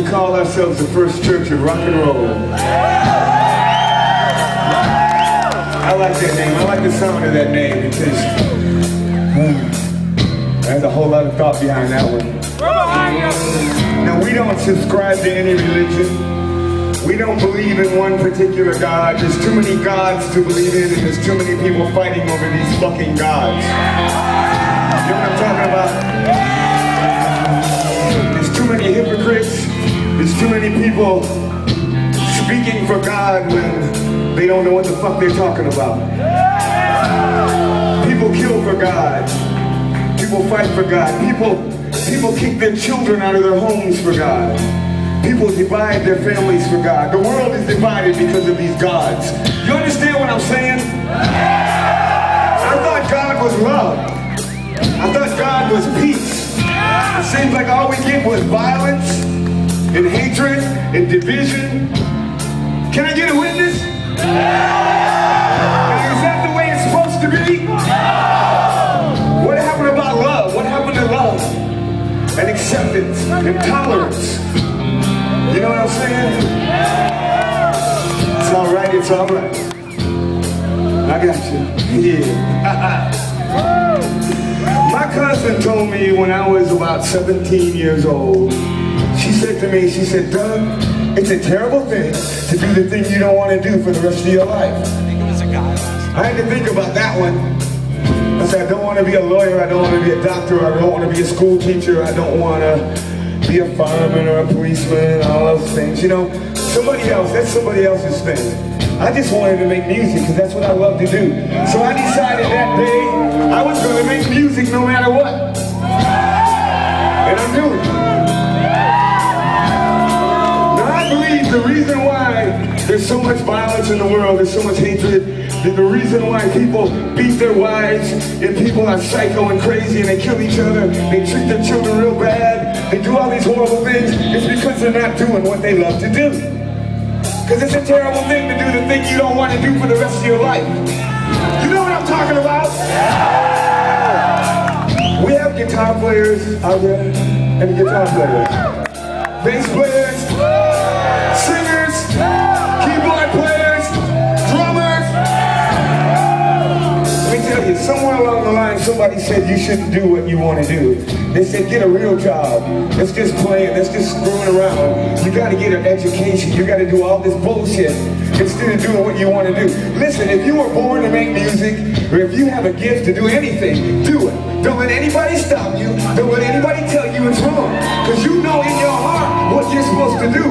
call ourselves the first church of rock and roll. I like that name. I like the sound of that name because there's a whole lot of thought behind that one. Now, we don't subscribe to any religion. We don't believe in one particular God. There's too many gods to believe in, and there's too many people fighting over these fucking gods. You know what I'm talking about? There's too many hypocrites. There's too many people speaking for God when they don't know what the fuck they're talking about. People kill for God. People fight for God. People kick their children out of their homes for God. People divide their families for God. The world is divided because of these gods. You understand what I'm saying? I thought God was love. I thought God was peace. It seems like all we get was violence and hatred and division. Can I get a witness? Is that the way it's supposed to be? What happened about love? What happened to love? And acceptance and tolerance. You know what I'm saying? It's alright, it's alright. I got you. Yeah. My cousin told me when I was about 17 years old, she said to me, she said, Doug, it's a terrible thing to do the thing you don't want to do for the rest of your life. I think it was a guy last time. I had to think about that one. I said, I don't want to be a lawyer, I don't want to be a doctor, I don't want to be a school teacher, I don't want to be a fireman or a policeman, all those things. You know, somebody else, that's somebody else's thing. I just wanted to make music because that's what I love to do. So I decided that day I was going to make music no matter what. And I'm doing it. Now I believe the reason why there's so much violence in the world, there's so much hatred, the reason why people beat their wives and people are psycho and crazy and they kill each other, they treat their children real bad, they do all these horrible things, it's because they're not doing what they love to do. Because it's a terrible thing to do the thing you don't want to do for the rest of your life. You know what I'm talking about? We have guitar players out there and guitar players, bass players, singers, keyboard players, drummers. Let me tell you, somewhere along the line somebody said you shouldn't do what you want to do. They said get a real job. Let's just play, let's just screwing around. You got to get an education. You got to do all this bullshit instead of doing what you want to do. Listen, if you were born to make music, or if you have a gift to do anything, do it. Don't let anybody stop you. Don't let anybody tell you it's wrong. Because you know in your heart what you're supposed to do.